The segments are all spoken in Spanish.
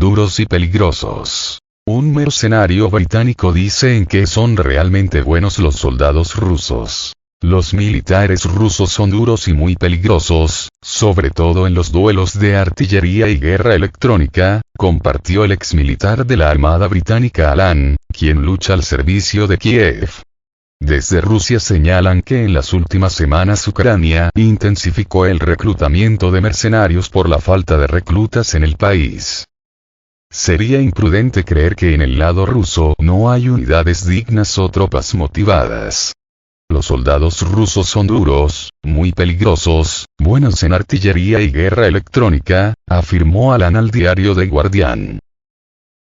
duros y peligrosos. Un mercenario británico dice en que son realmente buenos los soldados rusos. Los militares rusos son duros y muy peligrosos, sobre todo en los duelos de artillería y guerra electrónica, compartió el exmilitar de la Armada Británica Alan, quien lucha al servicio de Kiev. Desde Rusia señalan que en las últimas semanas Ucrania intensificó el reclutamiento de mercenarios por la falta de reclutas en el país. Sería imprudente creer que en el lado ruso no hay unidades dignas o tropas motivadas. Los soldados rusos son duros, muy peligrosos, buenos en artillería y guerra electrónica, afirmó Alan al diario The Guardian.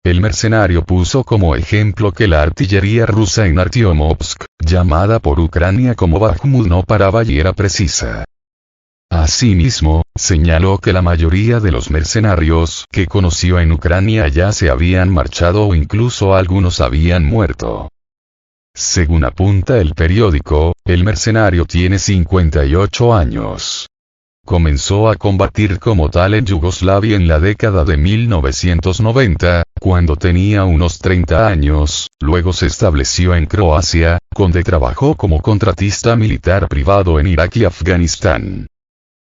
El mercenario puso como ejemplo que la artillería rusa en Artyomovsk, llamada por Ucrania como Bakhmut, no paraba y era precisa. Asimismo, señaló que la mayoría de los mercenarios que conoció en Ucrania ya se habían marchado o incluso algunos habían muerto. Según apunta el periódico, el mercenario tiene 58 años. Comenzó a combatir como tal en Yugoslavia en la década de 1990, cuando tenía unos 30 años, luego se estableció en Croacia, donde trabajó como contratista militar privado en Irak y Afganistán.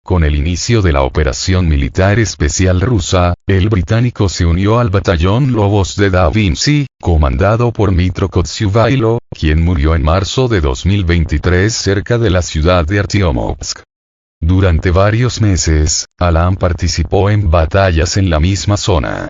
Con el inicio de la operación militar especial rusa, el británico se unió al batallón Lobos de Da Vinci, comandado por Dmytro Kozyuvailo, quien murió en marzo de 2023 cerca de la ciudad de Artyomovsk. Durante varios meses, Alan participó en batallas en la misma zona.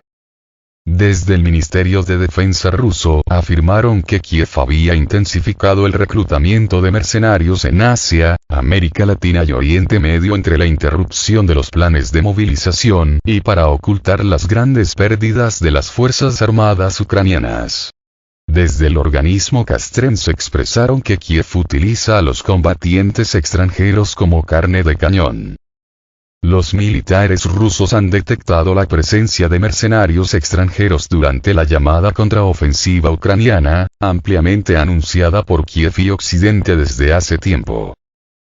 Desde el Ministerio de Defensa ruso afirmaron que Kiev había intensificado el reclutamiento de mercenarios en Asia, América Latina y Oriente Medio entre la interrupción de los planes de movilización y para ocultar las grandes pérdidas de las Fuerzas Armadas ucranianas. Desde el organismo castrense expresaron que Kiev utiliza a los combatientes extranjeros como carne de cañón. Los militares rusos han detectado la presencia de mercenarios extranjeros durante la llamada contraofensiva ucraniana, ampliamente anunciada por Kiev y Occidente desde hace tiempo.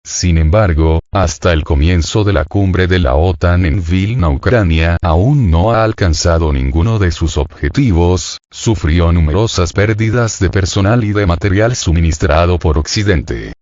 Sin embargo, hasta el comienzo de la cumbre de la OTAN en Vilna, Ucrania aún no ha alcanzado ninguno de sus objetivos, sufrió numerosas pérdidas de personal y de material suministrado por Occidente.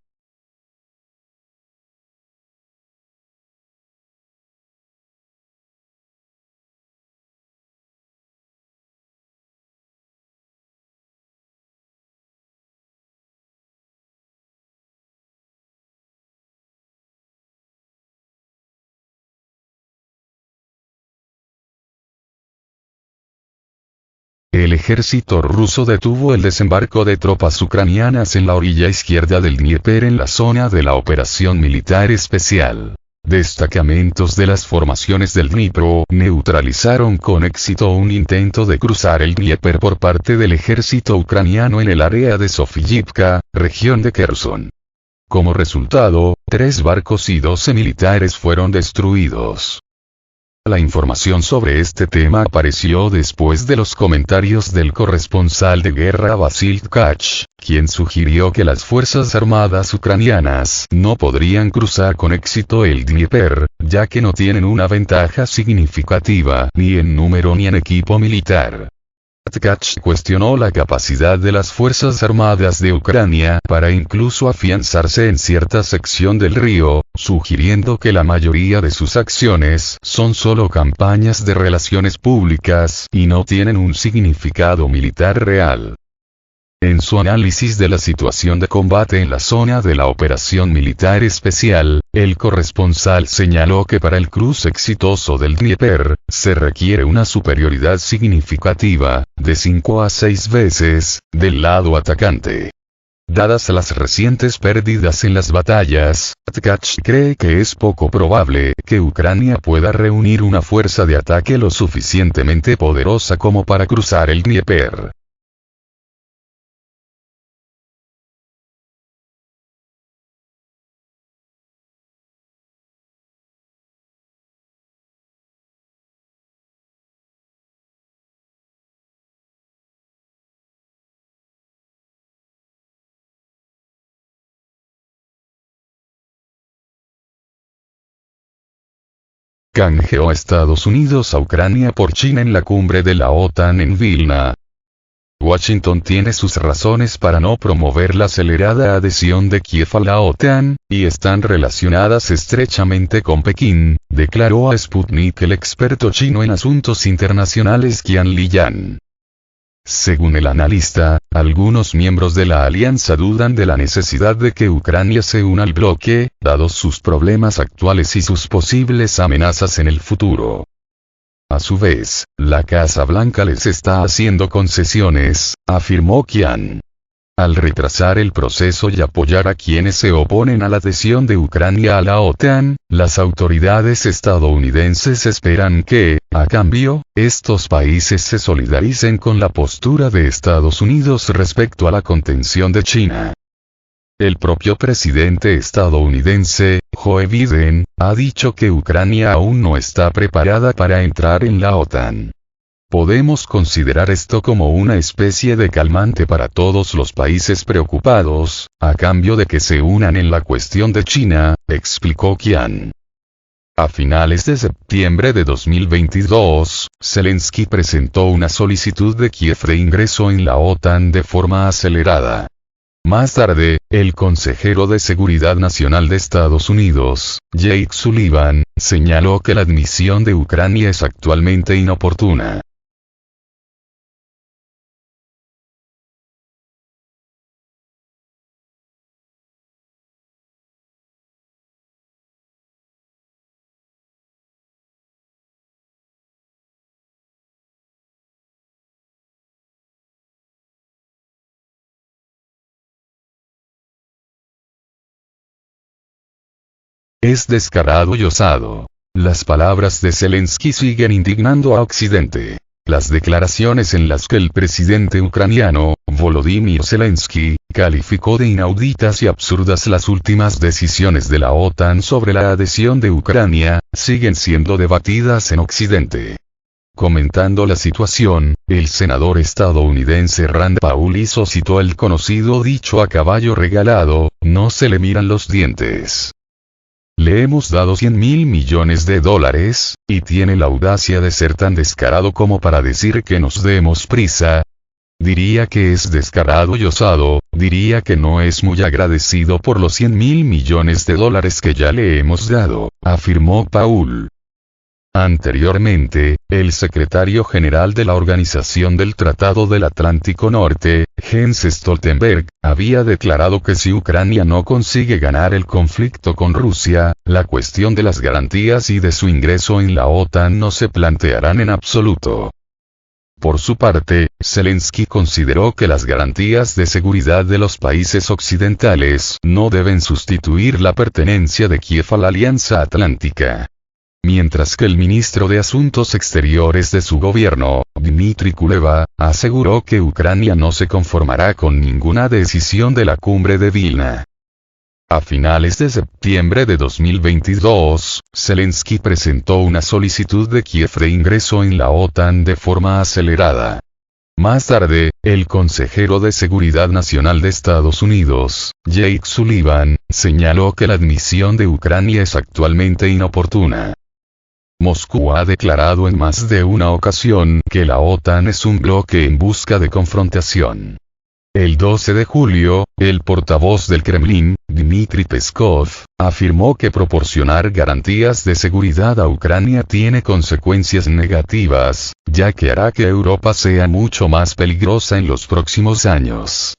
El ejército ruso detuvo el desembarco de tropas ucranianas en la orilla izquierda del Dnieper en la zona de la operación militar especial. Destacamentos de las formaciones del Dnipro neutralizaron con éxito un intento de cruzar el Dnieper por parte del ejército ucraniano en el área de Sofiyivka, región de Kherson. Como resultado, 3 barcos y 12 militares fueron destruidos. La información sobre este tema apareció después de los comentarios del corresponsal de guerra Vasil Tkach, quien sugirió que las Fuerzas Armadas ucranianas no podrían cruzar con éxito el Dnieper, ya que no tienen una ventaja significativa ni en número ni en equipo militar. Tkach cuestionó la capacidad de las Fuerzas Armadas de Ucrania para incluso afianzarse en cierta sección del río, sugiriendo que la mayoría de sus acciones son solo campañas de relaciones públicas y no tienen un significado militar real. En su análisis de la situación de combate en la zona de la operación militar especial, el corresponsal señaló que para el cruce exitoso del Dnieper, se requiere una superioridad significativa, de 5 a 6 veces, del lado atacante. Dadas las recientes pérdidas en las batallas, Tkach cree que es poco probable que Ucrania pueda reunir una fuerza de ataque lo suficientemente poderosa como para cruzar el Dnieper. Canjeó a Estados Unidos a Ucrania por China en la cumbre de la OTAN en Vilna. Washington tiene sus razones para no promover la acelerada adhesión de Kiev a la OTAN, y están relacionadas estrechamente con Pekín, declaró a Sputnik el experto chino en asuntos internacionales Qian Liyan. Según el analista, algunos miembros de la alianza dudan de la necesidad de que Ucrania se una al bloque, dados sus problemas actuales y sus posibles amenazas en el futuro. A su vez, la Casa Blanca les está haciendo concesiones, afirmó Qian. Al retrasar el proceso y apoyar a quienes se oponen a la adhesión de Ucrania a la OTAN, las autoridades estadounidenses esperan que, a cambio, estos países se solidaricen con la postura de Estados Unidos respecto a la contención de China. El propio presidente estadounidense, Joe Biden, ha dicho que Ucrania aún no está preparada para entrar en la OTAN. Podemos considerar esto como una especie de calmante para todos los países preocupados, a cambio de que se unan en la cuestión de China, explicó Qian. A finales de septiembre de 2022, Zelensky presentó una solicitud de Kiev de ingreso en la OTAN de forma acelerada. Más tarde, el consejero de Seguridad Nacional de Estados Unidos, Jake Sullivan, señaló que la admisión de Ucrania es actualmente inoportuna. Es descarado y osado. Las palabras de Zelensky siguen indignando a Occidente. Las declaraciones en las que el presidente ucraniano, Volodymyr Zelensky, calificó de inauditas y absurdas las últimas decisiones de la OTAN sobre la adhesión de Ucrania, siguen siendo debatidas en Occidente. Comentando la situación, el senador estadounidense Rand Paul citó el conocido dicho a caballo regalado, no se le miran los dientes. Le hemos dado $100.000 millones, y tiene la audacia de ser tan descarado como para decir que nos demos prisa. Diría que es descarado y osado, diría que no es muy agradecido por los $100.000 millones que ya le hemos dado, afirmó Paul. Anteriormente, el secretario general de la Organización del Tratado del Atlántico Norte, Jens Stoltenberg, había declarado que si Ucrania no consigue ganar el conflicto con Rusia, la cuestión de las garantías y de su ingreso en la OTAN no se plantearán en absoluto. Por su parte, Zelensky consideró que las garantías de seguridad de los países occidentales no deben sustituir la pertenencia de Kiev a la Alianza Atlántica. Mientras que el ministro de Asuntos Exteriores de su gobierno, Dmitry Kuleba, aseguró que Ucrania no se conformará con ninguna decisión de la cumbre de Vilna. A finales de septiembre de 2022, Zelensky presentó una solicitud de Kiev de ingreso en la OTAN de forma acelerada. Más tarde, el consejero de Seguridad Nacional de Estados Unidos, Jake Sullivan, señaló que la admisión de Ucrania es actualmente inoportuna. Moscú ha declarado en más de una ocasión que la OTAN es un bloque en busca de confrontación. El 12 de julio, el portavoz del Kremlin, Dmitry Peskov, afirmó que proporcionar garantías de seguridad a Ucrania tiene consecuencias negativas, ya que hará que Europa sea mucho más peligrosa en los próximos años.